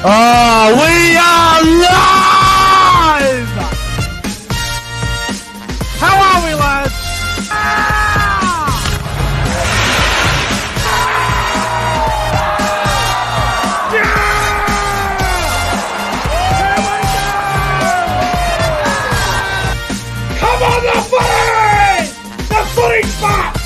Oh, we are live! How are we, lads? Come on, the footy! The footy's back!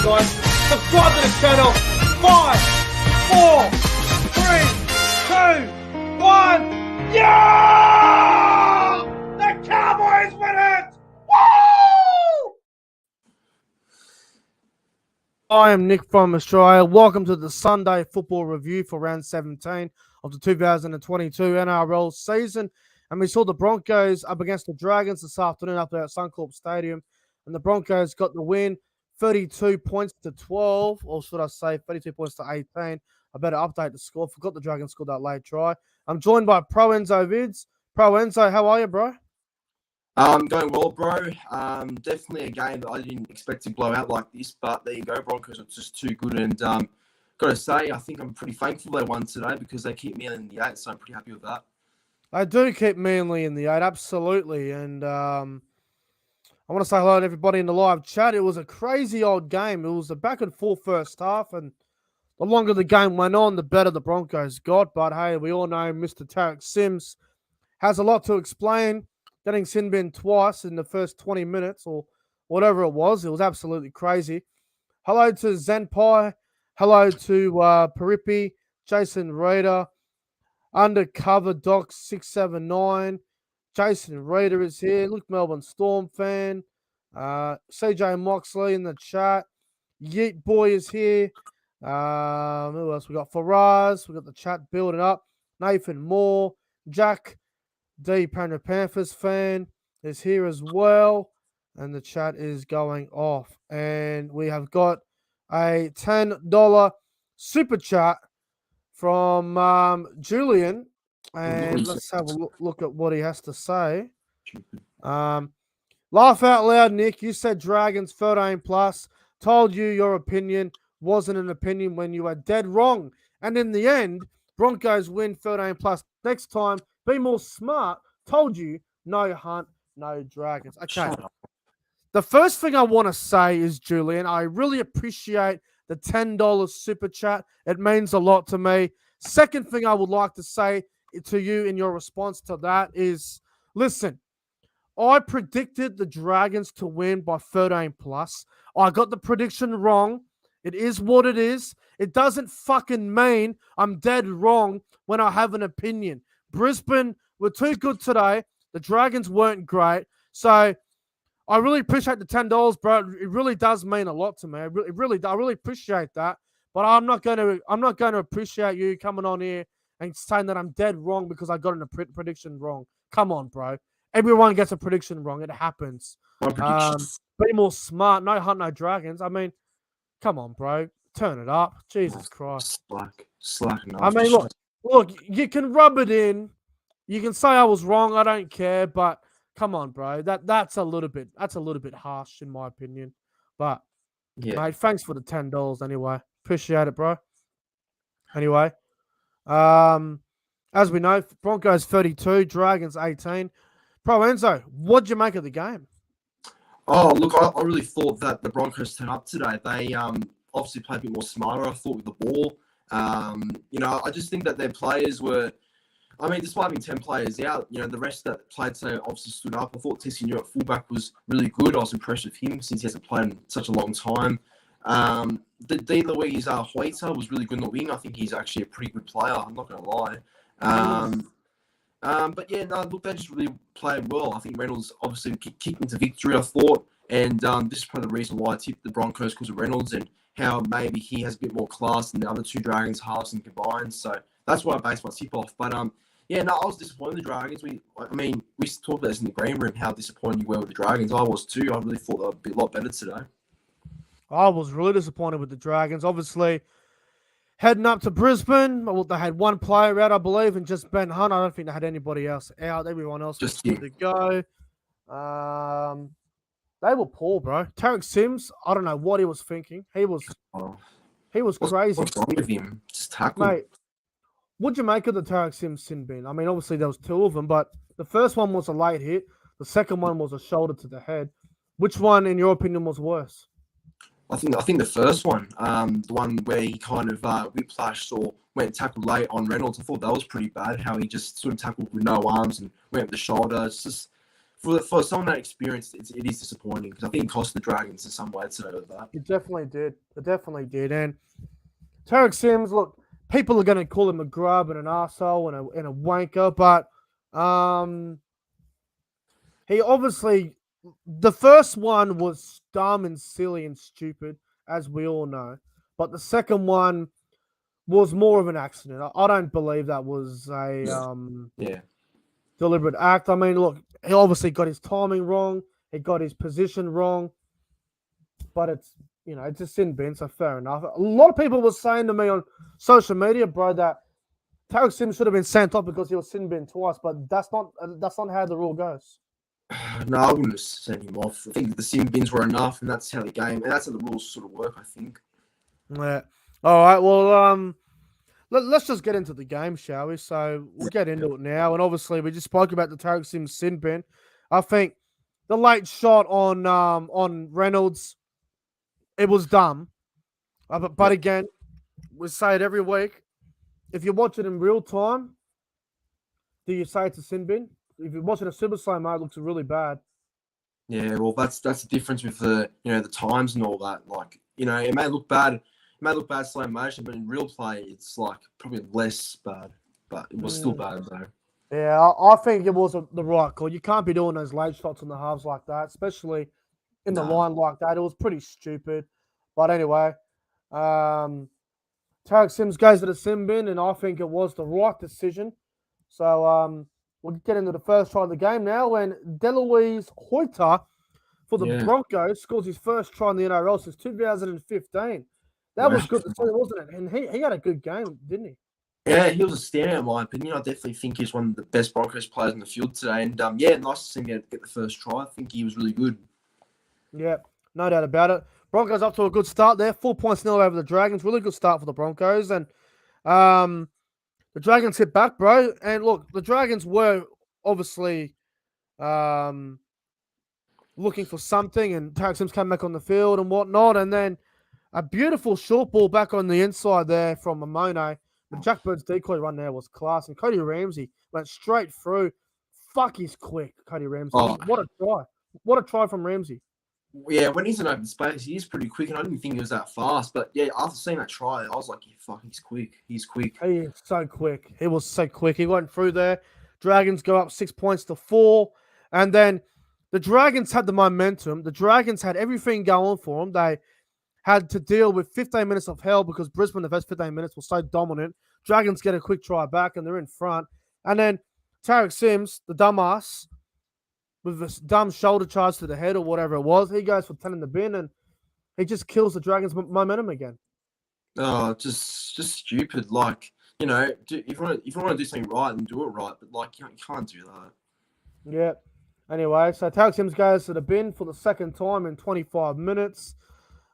Guys, subscribe to the channel. 5, 4, 3, 2, 1. Yeah! The Cowboys win it! Woo! I am Nick from Australia. Welcome to the Sunday football review for round 17 of the 2022 NRL season. And we saw the Broncos up against the Dragons this afternoon up there at Suncorp Stadium. And the Broncos got the win. 32 points to 12, or should I say 32 points to 18. I better update the score. Forgot the Dragons scored that late try. I'm joined by ProEnzo Vidz. ProEnzo, how are you, bro? Going well, bro. Definitely a game that I didn't expect to blow out like this, but there you go. Broncos are just too good, and got to say, I think I'm pretty thankful they won today because they keep me in the 8, so I'm pretty happy with that. I do keep Manly in the 8, absolutely, and I want to say hello to everybody in the live chat. It was a crazy old game. It was a back and forth first half, and the longer the game went on, the better the Broncos got. But hey, we all know Mr. Tarek Sims has a lot to explain. Getting sin bin twice in the first 20 minutes or whatever it was absolutely crazy. Hello to Zenpai. Hello to Peripi, Jason Rader, Undercover Doc 679. Jason Reader is here. Look, Melbourne Storm fan. CJ Moxley in the chat. Yeet Boy is here. Who else? We got Faraz. We got the chat building up. Nathan Moore. Jack D. Panda Panthers fan is here as well. And the chat is going off. And we have got a $10 super chat from Julian. And let's have a look at what he has to say. Laugh out loud, Nick. You said Dragons 13 plus. Told you your opinion wasn't an opinion when you were dead wrong. And in the end, Broncos win 13 plus. Next time, be more smart. Told you, no Hunt, no Dragons. Okay. The first thing I want to say is, Julian, I really appreciate the $10 super chat. It means a lot to me. Second thing I would like to say to you in your response to that is, listen, I predicted the Dragons to win by 13 plus. I got the prediction wrong. It is what it is. It doesn't fucking mean I'm dead wrong when I have an opinion. Brisbane were too good today. The Dragons weren't great. So I really appreciate the $10, bro. It really does mean a lot to me. I really appreciate that. But I'm not going to appreciate you coming on here and saying that I'm dead wrong because I got a prediction wrong. Come on, bro. Everyone gets a prediction wrong. It happens. Be more smart. No Hunt, no Dragons. I mean, come on, bro. Turn it up. Jesus Christ. Slack. I mean, look, you can rub it in. You can say I was wrong. I don't care. But come on, bro. That's a little bit harsh in my opinion. But yeah, mate, thanks for the $10 anyway. Appreciate it, bro. Anyway. As we know, Broncos 32, Dragons 18. ProEnzo, what'd you make of the game? Oh, look, I really thought that the Broncos turned up today. They obviously played a bit more smarter, I thought, with the ball. I just think that their players were, despite having 10 players out, the rest that played today obviously stood up. I thought Tissi at fullback was really good. I was impressed with him since he hasn't played in such a long time. The D. Louise Hoita was really good in the wing. I think he's actually a pretty good player. I'm not going to lie. But yeah, no, look, they just really played well. I think Reynolds obviously kicked into victory, I thought. And this is probably the reason why I tipped the Broncos because of Reynolds and how maybe he has a bit more class than the other two Dragons halves and combined. So that's why I based my tip off. But yeah, no, I was disappointed in the Dragons. We talked about this in the green room, how disappointed you were with the Dragons. I was too. I really thought they would be a lot better today. I was really disappointed with the Dragons. Obviously, heading up to Brisbane, well, they had one player out, I believe, and just Ben Hunt. I don't think they had anybody else out. Everyone else was Just good to go. They were poor, bro. Tarek Sims, I don't know what he was thinking. He was oh, crazy, what's wrong with him? Just tackle. mate. What'd you make of the Tarek Sims sin bin? I mean, obviously there was two of them, but the first one was a late hit. The second one was a shoulder to the head. Which one, in your opinion, was worse? I think the first one, the one where he kind of whiplashed or went tackled late on Reynolds, I thought that was pretty bad. How he just sort of tackled with no arms and went with the shoulder. It's just for someone that experienced, it is disappointing because I think it cost the Dragons in some way today with that. It definitely did. It definitely did. And Tarek Sims, look, people are going to call him a grub and an arsehole and a wanker, but he obviously, the first one was dumb and silly and stupid, as we all know. But the second one was more of an accident. I don't believe that was a Yeah. deliberate act. I mean, look, he obviously got his timing wrong. He got his position wrong. But it's a sin bin, so fair enough. A lot of people were saying to me on social media, bro, that Tarek Sims should have been sent off because he was sin bin twice, but that's not how the rule goes. No, I wouldn't have sent him off. I think the sin bins were enough, and that's how the game, and that's how the rules sort of work, I think. Yeah. All right. Well, let's just get into the game, shall we? So we'll get into it now. And obviously, we just spoke about the Tarek Sims sin bin. I think the late shot on Reynolds, it was dumb. But again, we say it every week. If you watch it in real time, do you say it's a sin bin? If you're watching a super slow mo, it looks really bad. Yeah, well, that's the difference with the the times and all that. Like it may look bad, slow motion, but in real play, it's like probably less bad, but it was still bad though. Yeah, I think it was the right call. You can't be doing those late shots on the halves like that, especially in the line like that. It was pretty stupid. But anyway, Tarek Sims goes to the sin bin, and I think it was the right decision. So we'll get into the first try of the game now when Deloise Hoyter for the Broncos scores his first try in the NRL since 2015. That was good to see, wasn't it? And he had a good game, didn't he? Yeah, he was a standout in my opinion. I definitely think he's one of the best Broncos players on the field today. And nice to see him get the first try. I think he was really good. Yeah, no doubt about it. Broncos up to a good start there. 4 points nil over the Dragons. Really good start for the Broncos. And the Dragons hit back, bro. And look, the Dragons were obviously looking for something, and Tarek Sims came back on the field and whatnot. And then a beautiful short ball back on the inside there from Mamone. The Jack Bird's decoy run there was class. And Cody Ramsey went straight through. Fuck, he's quick, Cody Ramsey. Oh. What a try. What a try from Ramsey. Yeah, when he's in open space, he is pretty quick, and I didn't think he was that fast. But yeah, after seeing that try, I was like, yeah, fuck, he's quick. He's quick. He is so quick. He was so quick. He went through there. Dragons go up 6 points to 4. And then the Dragons had the momentum. The Dragons had everything going for them. They had to deal with 15 minutes of hell because Brisbane, the first 15 minutes, was so dominant. Dragons get a quick try back, and they're in front. And then Tarek Sims, the dumbass, with this dumb shoulder charge to the head or whatever it was, he goes for 10 in the bin, and he just kills the Dragons' momentum again. Oh, just stupid. Like, if you want to do something right, then do it right. But like, you can't do that. Yeah. Anyway, so Tarek Sims goes to the bin for the second time in 25 minutes.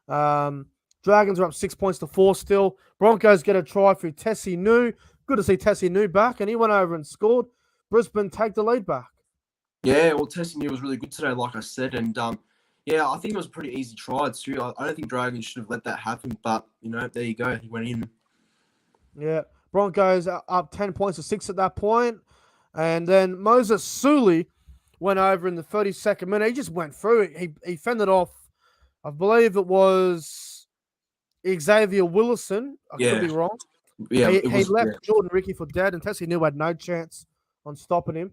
Dragons are up 6 points to 4 still. Broncos get a try through Tessie New. Good to see Tessie New back, and he went over and scored. Brisbane take the lead back. Yeah, well, Tessie New was really good today, like I said, and I think it was a pretty easy try too. I don't think Dragons should have let that happen, but there you go, he went in. Yeah, Broncos up 10 points to 6 at that point, and then Moses Suley went over in the 32nd minute. He just went through it. He fended off, I believe it was Xavier Willison. I could be wrong. Yeah, he left Jordan Ricky for dead, and Tessie New had no chance on stopping him.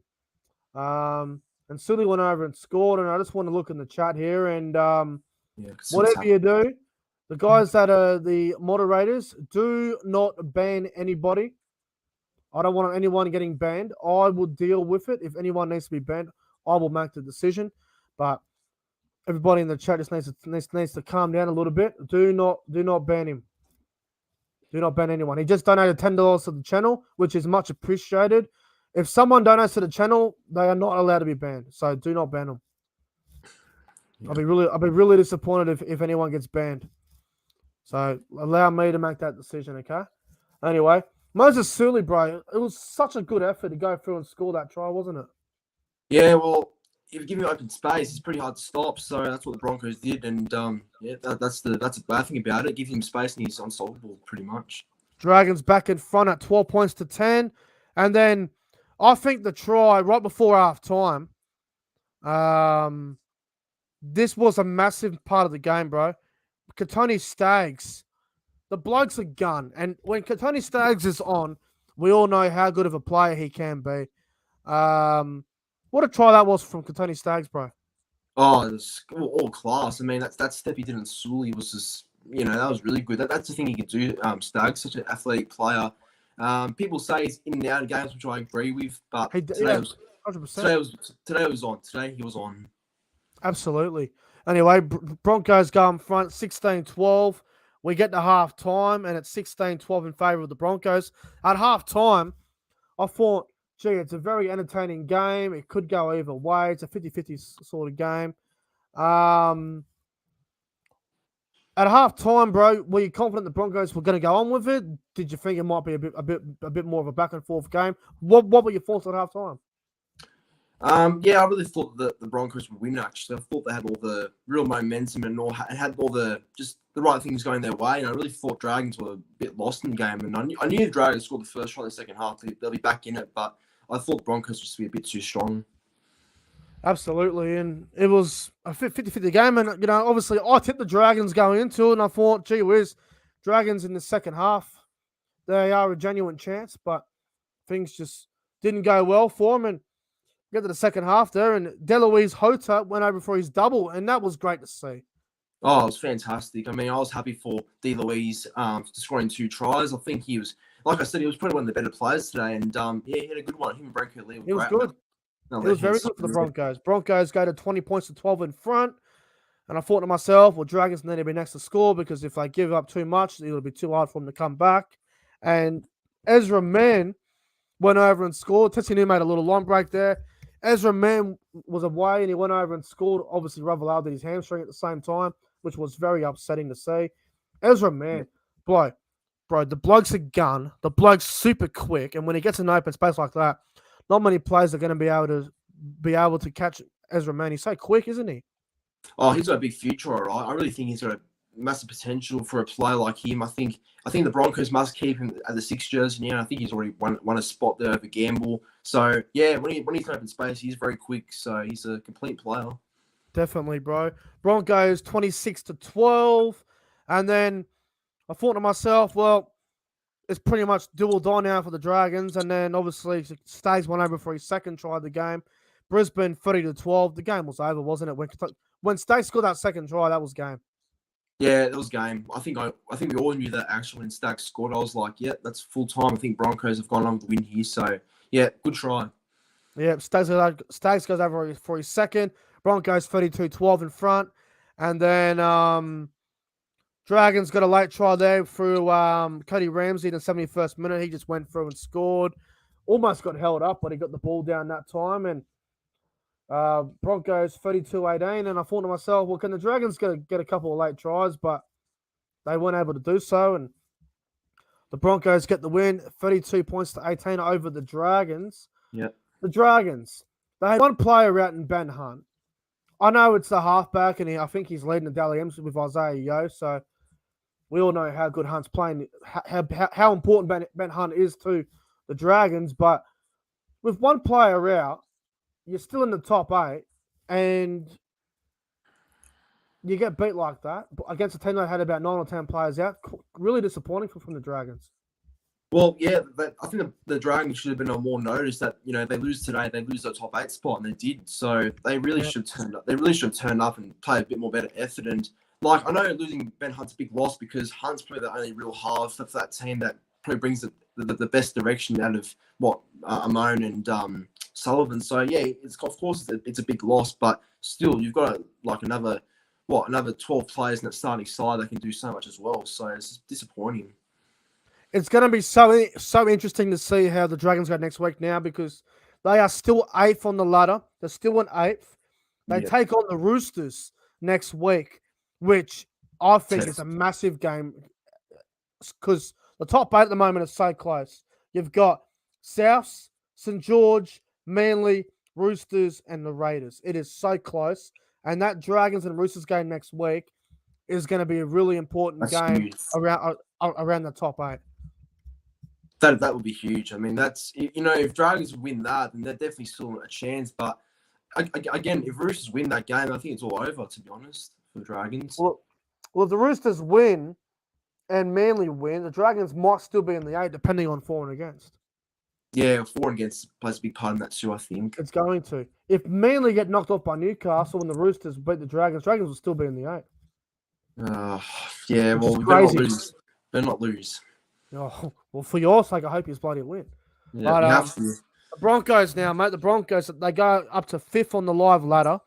And Sully went over and scored, and I just want to look in the chat here, and whatever you do, the guys that are the moderators, do not ban anybody. I don't want anyone getting banned. I will deal with it. If anyone needs to be banned, I will make the decision. But Everybody in the chat just needs to calm down a little bit. Do not ban him. Do not ban anyone. He just donated $10 to the channel, which is much appreciated. If someone donates to the channel, they are not allowed to be banned. So do not ban them. Yeah. I'll be really disappointed if anyone gets banned. So allow me to make that decision, okay? Anyway, Moses Sully, bro, it was such a good effort to go through and score that try, wasn't it? Yeah, well, if you give him open space, it's pretty hard to stop. So that's what the Broncos did, and that's a bad thing about it. Give him space, and he's unstoppable, pretty much. Dragons back in front at 12 points to 10, and then I think the try right before half time. This was a massive part of the game, bro. Katoni Staggs, the bloke's a gun, and when Katoni Staggs is on, we all know how good of a player he can be. What a try that was from Katoni Staggs, bro. Oh, it was all class. I mean, that step he did in Sully was just, that was really good. That's the thing he can do. Staggs, such an athletic player. People say he's in and out of games, which I agree with, but today was 100%. Today was on. Today he was on. Absolutely. Anyway, Broncos go in front 16-12. We get to half time, and it's 16-12 in favour of the Broncos. At half time, I thought, gee, it's a very entertaining game. It could go either way. It's a 50-50 sort of game. At half time, bro, were you confident the Broncos were going to go on with it? Did you think it might be a bit more of a back and forth game? What were your thoughts at half time? Yeah, I really thought that the Broncos would win, actually. I thought they had all the real momentum and had all the right things going their way. And I really thought Dragons were a bit lost in the game. And I knew the Dragons scored the first try in the second half. They'll be back in it. But I thought the Broncos would just be a bit too strong. Absolutely. And it was a 50-50 game. And, obviously I tipped the Dragons going into it. And I thought, gee whiz, Dragons in the second half, they are a genuine chance. But things just didn't go well for them. And get to the second half there, and Deloise Hota went over for his double, and that was great to see. Oh, it was fantastic. I mean, I was happy for Deloise scoring 2 tries. I think he was, like I said, he was probably one of the better players today, and he had a good one. Him and Branko Lee were great. Good. It was very good for the Broncos. Broncos go to 20 points to 12 in front, and I thought to myself, well, Dragons need to be next to score because if they give up too much, it'll be too hard for them to come back. And Ezra Mann went over and scored. Tessinu made a little long break there. Ezra Mann was away and he went over and scored. Obviously, Ravalawa did his hamstring at the same time, which was very upsetting to see. Ezra Mann, bro, the bloke's a gun. The bloke's super quick, and when he gets in open space like that, not many players are going to be able to catch Ezra Mann. He's so quick, isn't he? Oh, he's got a big future, all right. I really think he's got a massive potential for a player like him. I think the Broncos must keep him at the 6 jersey now. I think he's already won a spot there over Gamble. So yeah, when he's in open space, he's very quick. So he's a complete player. Definitely, bro. Broncos 26-12, and then I thought to myself, well, it's pretty much do or die now for the Dragons. And then obviously Staggs went over for his second try of the game. Brisbane 30-12. The game was over, wasn't it? When Staggs scored that second try, that was game. Yeah, it was game. I think we all knew that actually when Staggs scored. I was like, yeah, that's full time. I think Broncos have gone on with the win here. So yeah, good try. Yeah, Staggs goes over for his second. Broncos 32-12 in front. And then Dragons got a late try there through Cody Ramsey in the 71st minute. He just went through and scored. Almost got held up, but he got the ball down that time. And Broncos 32-18, and I thought to myself, well, can the Dragons get a couple of late tries? But they weren't able to do so, and the Broncos get the win, 32 points to 18 over the Dragons. Yeah, the Dragons, they had one player out in Ben Hunt. I know it's the halfback, and I think he's leading the Dally M's with Isaiah Yeo, so we all know how good Hunt's playing, how important Ben Hunt is to the Dragons, but with one player out, you're still in the top 8, and you get beat like that against a team that had about 9 or 10 players out. Really disappointing from the Dragons. Well, yeah, I think the Dragons should have been on more notice that they lose today, they lose the top 8 spot, and they did. So they really should turn up. They really should turn up and play a bit more better effort. And I know losing Ben Hunt's a big loss because Hunt's probably the only real half for that team that probably brings the best direction out of what Amon and Sullivan. So yeah, it's of course it's a big loss, but still you've got like another 12 players in that starting side that can do so much as well. So it's disappointing. It's going to be so interesting to see how the Dragons go next week now, because they are still 8th on the ladder. They're still in 8th. They take on the Roosters next week, which I think is a massive game, because the top 8 at the moment is so close. You've got Souths, St. George, Manly, Roosters, and the Raiders. It is so close. And that Dragons and Roosters game next week is going to be a really important game huge. around the top 8. That would be huge. I mean, that's, if Dragons win that, then they're definitely still a chance. But again, if Roosters win that game, I think it's all over, to be honest, for the Dragons. Well, if the Roosters win and Manly win, the Dragons might still be in the 8, depending on for and against. Yeah, for and against plays a big part in that too, I think. It's going to. If Manly get knocked off by Newcastle and the Roosters beat the Dragons will still be in the 8. Yeah, well, we better not lose. Better not lose. Oh, well, for your sake, I hope you bloody win. Yeah, but, we have to. The Broncos now, mate. The Broncos, they go up to 5th on the live ladder.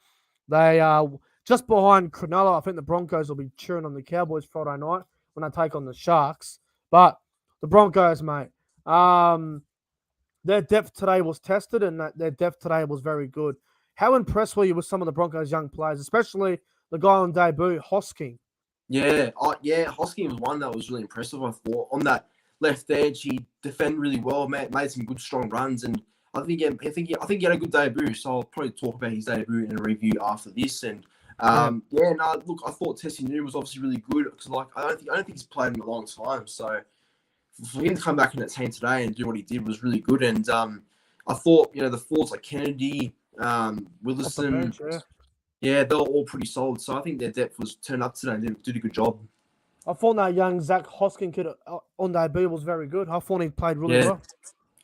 They are just behind Cronulla. I think the Broncos will be cheering on the Cowboys Friday night when they take on the Sharks. But the Broncos, mate, their depth today was tested, and their depth today was very good. How impressed were you with some of the Broncos' young players, especially the guy on debut, Hosking? Yeah, Hosking was one that was really impressive. I thought on that left edge, he defended really well, made some good strong runs, and I think he had a good debut. So I'll probably talk about his debut in a review after this. And look, I thought Tessie New was obviously really good, because I don't think he's played in a long time. So for him to come back in that team today and do what he did was really good. And I thought the forwards like Kennedy, Williston, yeah, they're all pretty solid. So I think their depth was turned up today and did a good job. I thought that young Zach Hosking kid on debut was very good. I thought he played really well.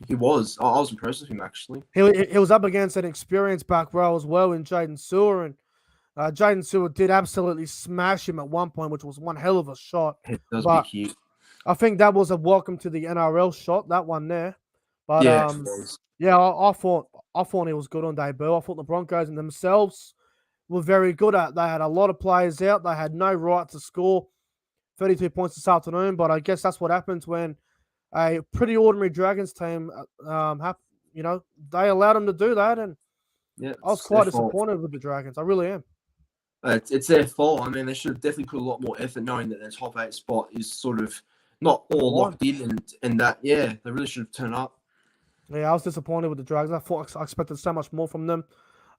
He was. I was impressed with him, actually. He was up against an experienced back row as well in Jaden Sewer, and Jaden Sewer did absolutely smash him at one point, which was one hell of a shot. It does be cute. I think that was a welcome to the NRL shot, that one there. But I thought he was good on debut. I thought the Broncos and themselves were very good at. They had a lot of players out. They had no right to score 32 points this afternoon, but I guess that's what happens when a pretty ordinary Dragons team, they allowed them to do that, and I was quite disappointed with the Dragons. I really am. It's their fault. I mean, they should have definitely put a lot more effort, knowing that their top 8 spot is sort of not all locked in, and that they really should have turned up. Yeah, I was disappointed with the Dragons. I expected so much more from them.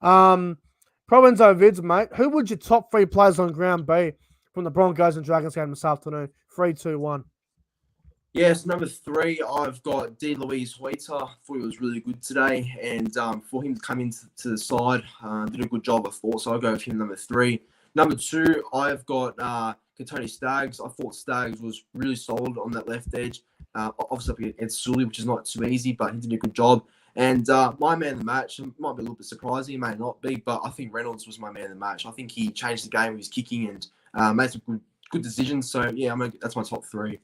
ProEnzo Vidz, mate. Who would your top 3 players on ground be from the Broncos and Dragons game this afternoon? 3, 2, 1. Yes, number 3, I've got D. Louise Hoiter. I thought he was really good today, and for him to come into the side, did a good job, I thought. So I'll go with him, number 3. Number 2, I've got Tony Staggs. I thought Staggs was really solid on that left edge. Obviously against Sully, which is not too easy, but he did a good job. And my man of the match, might be a little bit surprising, may not be, but I think Reynolds was my man of the match. I think he changed the game with his kicking and made some good decisions. So yeah, that's my top 3.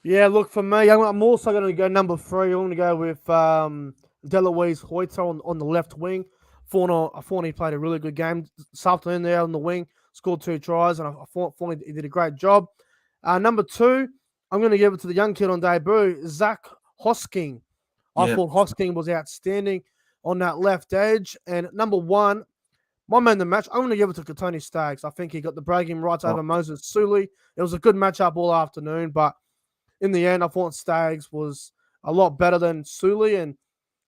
Yeah, look, for me, I'm also going to go number 3. I'm going to go with Deloise Hoiter on the left wing. I thought he played a really good game this afternoon there on the wing, scored 2 tries, and I thought he did a great job. Number 2, I'm going to give it to the young kid on debut, Zach Hosking. I thought Hosking was outstanding on that left edge. And number 1, my man of the match, I'm going to give it to Tony Staggs. I think he got the bragging rights over Moses Sully. It was a good matchup all afternoon, but in the end, I thought Staggs was a lot better than Sully, and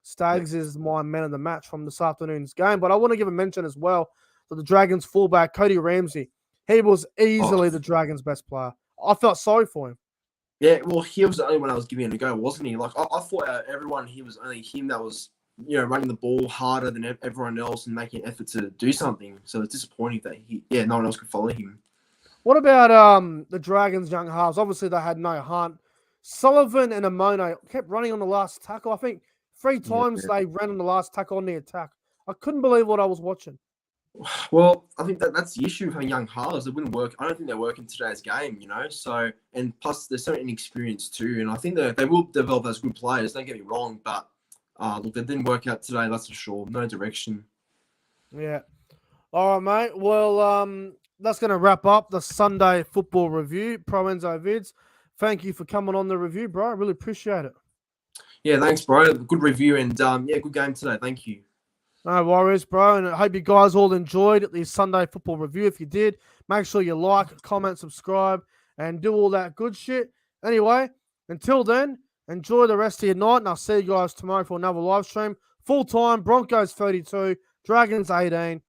Staggs is my man of the match from this afternoon's game. But I want to give a mention as well to the Dragons fullback, Cody Ramsey. He was easily the Dragons' best player. I felt sorry for him. Yeah, well, he was the only one I was giving it a go, wasn't he? Like, I thought everyone, he was only him that was, running the ball harder than everyone else and making an effort to do something. So it's disappointing that no one else could follow him. What about the Dragons' young halves? Obviously, they had no Hunt. Sullivan and Amone kept running on the last tackle. I think 3 times they ran on the last tackle on the attack. I couldn't believe what I was watching. Well, I think that's the issue with young halves. It wouldn't work. I don't think they're working today's game, So, and plus they're so inexperienced too. And I think they will develop as good players. Don't get me wrong, but look, it didn't work out today, that's for sure. No direction. Yeah. All right, mate. Well, that's going to wrap up the Sunday football review. ProEnzo Vidz, thank you for coming on the review, bro. I really appreciate it. Yeah, thanks, bro. Good review and good game today. Thank you. No worries, bro. And I hope you guys all enjoyed the Sunday football review. If you did, make sure you like, comment, subscribe, and do all that good shit. Anyway, until then, enjoy the rest of your night, and I'll see you guys tomorrow for another live stream. Full time, Broncos 32, Dragons 18.